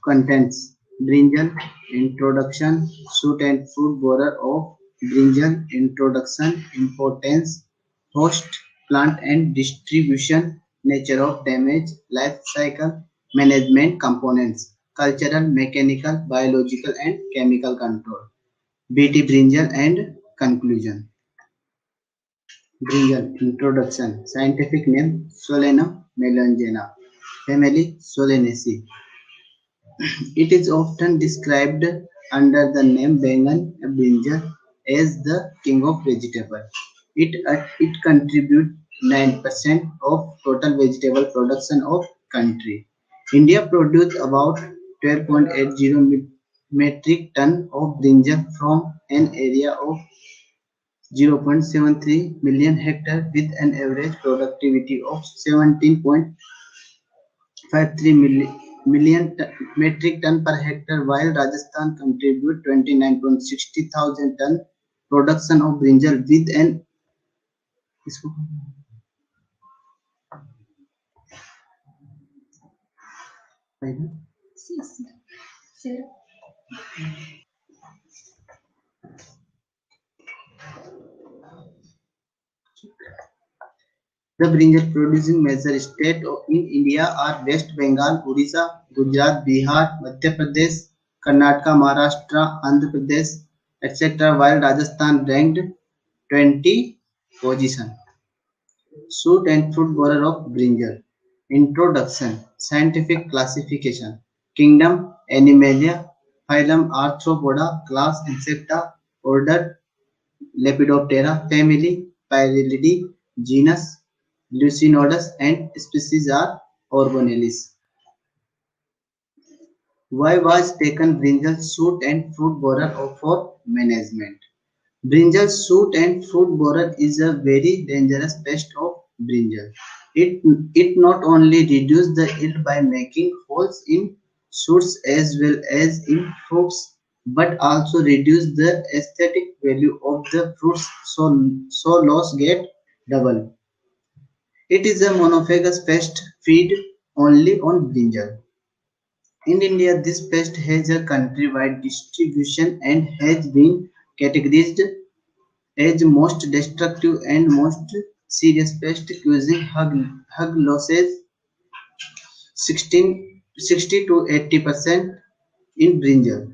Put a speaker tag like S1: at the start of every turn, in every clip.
S1: Contents: Brinjal Introduction, Shoot and fruit borer of brinjal. Introduction: Importance, host, plant and distribution. Nature of damage. Life cycle management. Components: cultural, mechanical, biological and chemical control. Bt brinjal and conclusion. Brinjal Introduction. Scientific name: Solanum melongena. Family: Solanaceae. It is often described under the name Bengal brinjal as the king of vegetable. It contributes 9% of total vegetable production of country. India produces about 12.80 metric ton of brinjal from an area of 0.73 million hectare with an average productivity of 17.53 million metric ton per hectare, while Rajasthan contributes 29.60 thousand ton production of brinjal with an
S2: Sí, sí. Cero.
S1: the brinjal producing major states in India are West Bengal, Odisha, Gujarat, Bihar, Madhya Pradesh, Karnataka, Maharashtra, Andhra Pradesh, etc., while Rajasthan ranked 20 position. Shoot and fruit borer of brinjal. Introduction. Scientific classification. Kingdom Animalia. Phylum Arthropoda. Class Insecta. Order Lepidoptera. Family Pyralidae. Genus Lucinodus and species are Orgonellis. Why was taken brinjal shoot and fruit borer for management? Brinjal shoot and fruit borer is a very dangerous pest of brinjal. It not only reduces the yield by making holes in shoots as well as in fruits, but also reduces the aesthetic value of the fruits, so loss get double. It is a monophagous pest feed only on brinjal. In India, this pest has a countrywide distribution and has been categorized as most destructive and most serious pest, causing hug losses 60 to 80% in brinjal.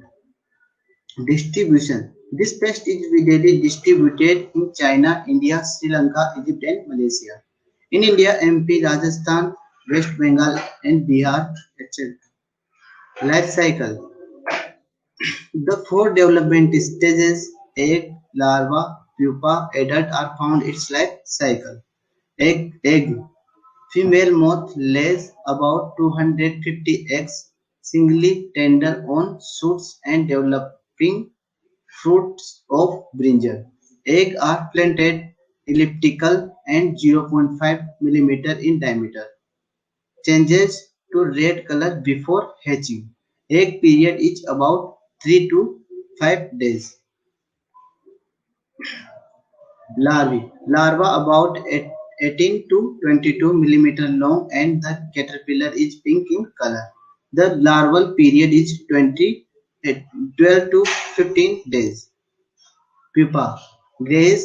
S1: Distribution: this pest is widely distributed in China, India, Sri Lanka, Egypt and Malaysia. In India, MP, Rajasthan, West Bengal and Bihar, etc. Life cycle: the four development stages egg, larva, pupa, adult are found its life cycle. Egg. Female moth lays about 250 eggs, singly tender on shoots and developing fruits of brinjal. Eggs are planted elliptical and 0.5 millimeter in diameter. Changes to red color before hatching. Egg period is about 3 to 5 days. Larvae. Larva about 18 to 22 millimeter long and the caterpillar is pink in color. The larval period is 12 to 15 days. Pupa. Grayish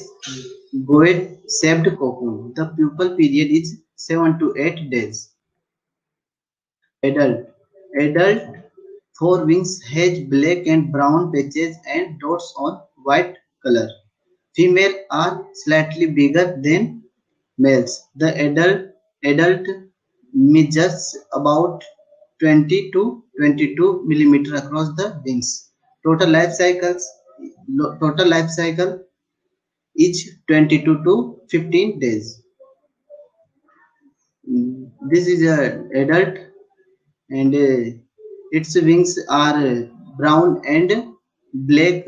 S1: gourd shaped cocoon. The pupal period is 7 to 8 days. Adult. Adult forewings has black and brown patches and dots on white color. Females are slightly bigger than males. The adult measures about 20 to 22 millimeter across the wings. Total life cycle is 22 to 15 days. This is a adult and its wings are brown and black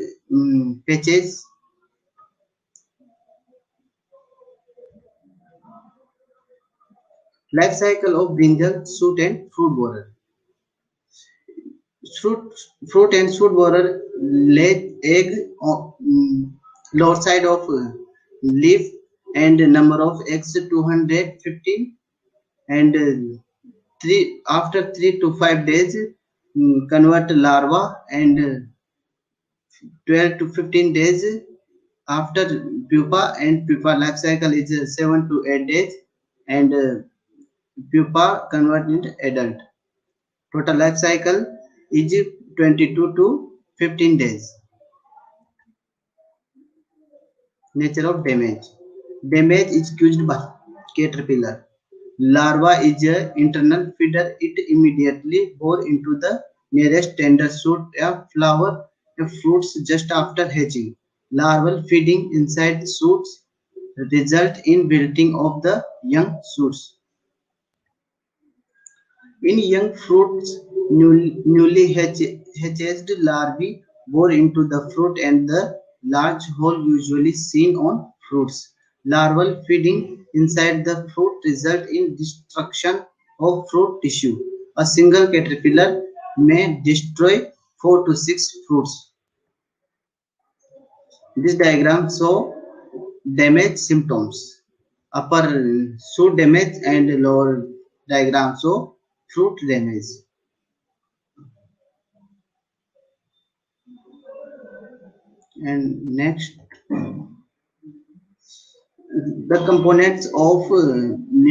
S1: patches. Life cycle of brinjal, shoot and fruit borer. Fruit, fruit and shoot borer lay egg on lower side of leaf and number of eggs 250 and after 3 to 5 days convert larva, and 12 to 15 days after pupa, and pupa life cycle is 7 to 8 days, and pupa convert into adult. Total life cycle is 22 to 15 days. Nature of damage. Damage is caused by caterpillar. Larva is an internal feeder. It immediately bore into the nearest tender shoot or flower or fruits just after hatching. Larval feeding inside shoots result in wilting of the young shoots. In young fruits, newly hatched larvae bore into the fruit, and the large hole usually seen on fruits. Larval feeding inside the fruit result in destruction of fruit tissue. A single caterpillar may destroy 4 to 6 fruits. This diagram shows damage symptoms. Upper shoot damage and lower diagram show fruit damage. And next, the components of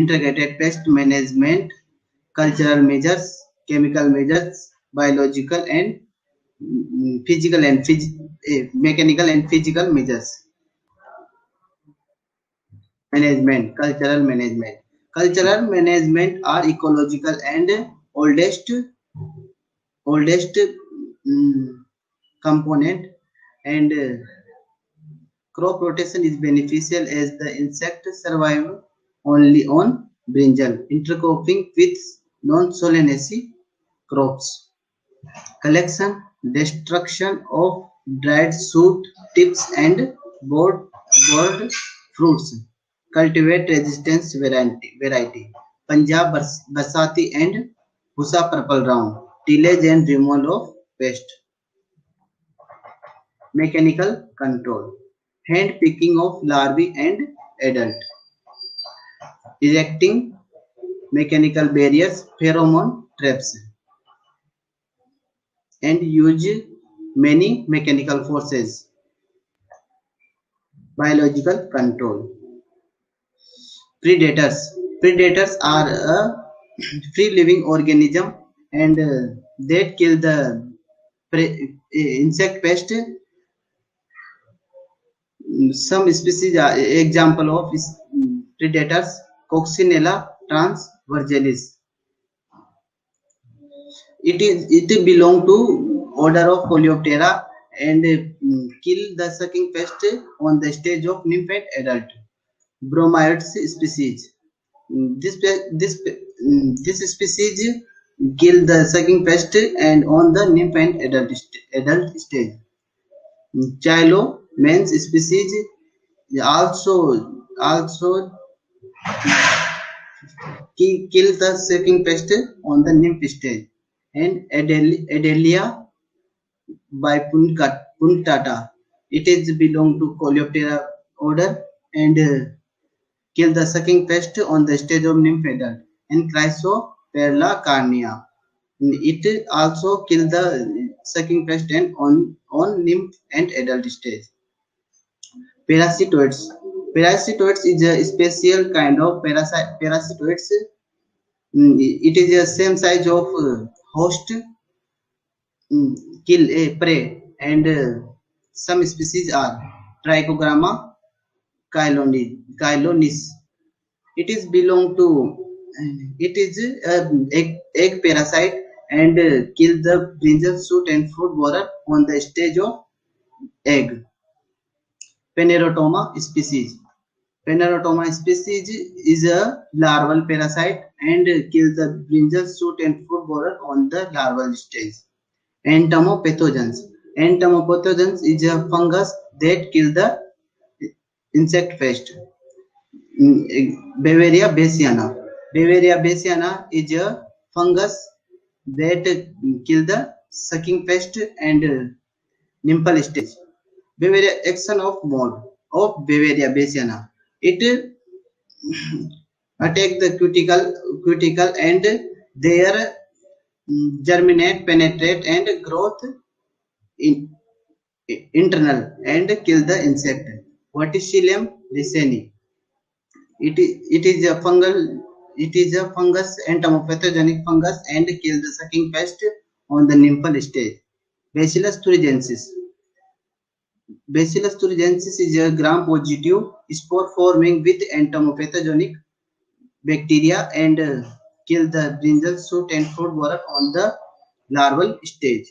S1: integrated pest management: cultural measures, chemical measures, biological and physical and mechanical and physical measures. Management. Cultural management. Cultural management are ecological and oldest component, and crop rotation is beneficial as the insect survive only on brinjal, intercropping with non-solanaceae crops. Collection, destruction of dried shoot tips and bored fruits. Cultivate resistance variety. Punjab Barsati and Husa Purple Round. Tillage and removal of pest. Mechanical control. Hand picking of larvae and adult. Erecting mechanical barriers, pheromone traps, and use many mechanical forces. Biological control. Predators. Predators are a free living organism, and that kill the insect pest. Some species are example of predators: Coccinella transversalis. It belong to order of Coleoptera, and kill the sucking pest on the stage of nymph and adult. Bromioids species. This species kill the sucking pest and on the nymph and adult stage. Chilomans species also kill the sucking pest on the nymph stage. And Adelia bipunctata. It is belong to Coleoptera order, and kill the sucking pest on the stage of nymph adult. And Chrysoperla carnea. It also kill the sucking pest and on nymph and adult stage. Parasitoids. Parasitoids is a special kind of parasitoids. It is the same size of host, kill a prey, and some species are Trichogramma chylonis. It is belong to it is egg parasite, and kill the brinjal shoot and fruit borer on the stage of egg. Phanerotoma species. Phanerotoma species is a larval parasite, and kill the brinjal shoot and fruit borer on the larval stage. Entomopathogens. Entomopathogens is a fungus that kill the insect pest. Bavaria bassiana. Bavaria bassiana is a fungus that kill the sucking pest and nymphal stage. Bavaria action of mode of Bavaria bassiana. It attack the cuticle, and there germinate, penetrate, and growth in internal and kill the insect. Verticillium ricini. It is a fungal. It is a fungus, entomopathogenic fungus, and kill the sucking pest on the nymphal stage. Bacillus thuringiensis. Bacillus thuringiensis is a gram-positive spore forming with entomopathogenic bacteria and kill the brinjal, shoot, and fruit borer on the larval stage.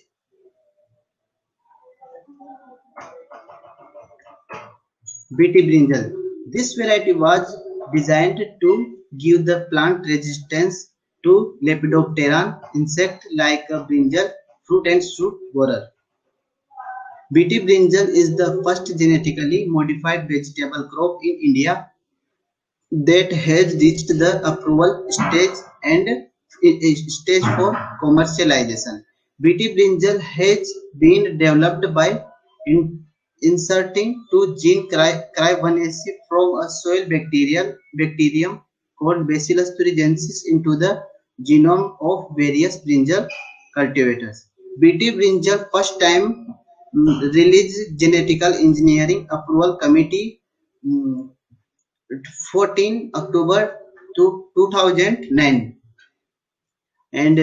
S1: BT brinjal. This variety was designed to give the plant resistance to Lepidopteran insect like a brinjal, fruit and shoot borer. BT brinjal is the first genetically modified vegetable crop in India that has reached the approval stage and stage for commercialization. BT brinjal has been developed by inserting two gene Cry1AC from a soil bacterium called Bacillus thuringiensis into the genome of various brinjal cultivators. BT brinjal first time released Genetical Engineering Approval Committee 14 October 2009, and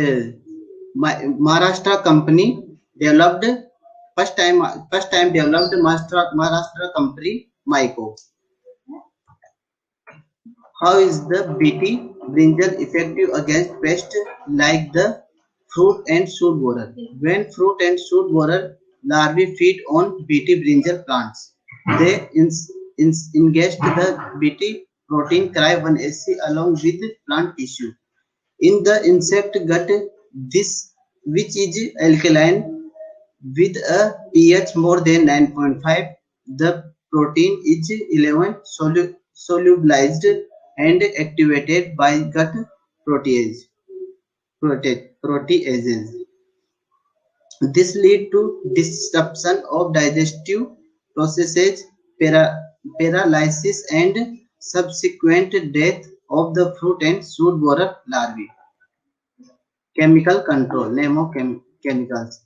S1: Maharashtra company developed first time developed Maharashtra company Myco. How is the BT brinjal effective against pests like the fruit and shoot borer? When fruit and shoot borer larvae feed on BT brinjal plants, they ingest the BT protein Cry1AC along with plant tissue. In the insect gut, this, which is alkaline with a pH more than 9.5, the protein is 11 solubilized and activated by gut proteases. This leads to disruption of digestive processes, paralysis, and subsequent death of the fruit and shoot borer larvae. Chemical control. Name of chemicals: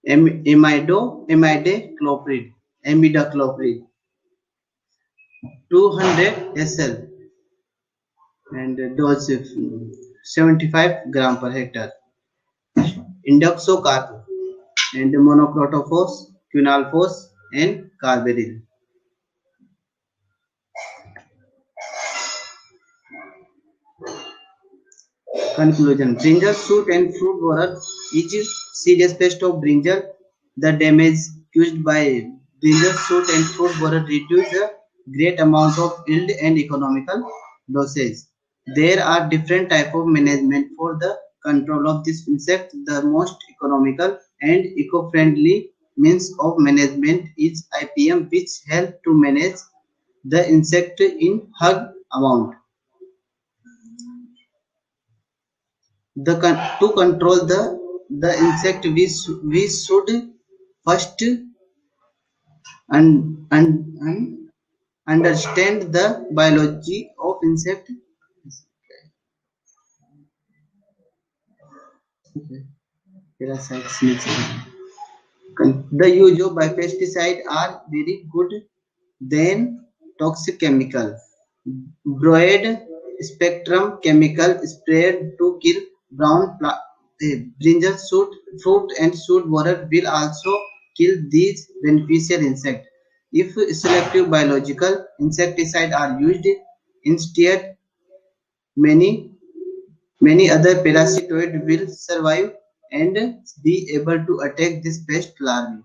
S1: imidacloprid, 200 SL, and dose 75 gram per hectare. Indoxacarb and monocrotophos, quinalphos, and carbaryl. Conclusion: brinjal, shoot, and fruit borer is serious pest of brinjal. The damage caused by brinjal, shoot, and fruit borer reduce a great amount of yield and economical losses. There are different types of management for the control of this insect. The most economical and eco-friendly means of management is IPM, which helps to manage the insect in hug amount. To control the insect, we should first understand the biology of insect. Parasites. The use of biopesticide are very good than toxic chemical. Broad spectrum chemical sprayed to kill brown brinjal, fruit and shoot borer will also kill these beneficial insects. If selective biological insecticide are used instead, many other parasitoid will survive and be able to attack this pest larvae.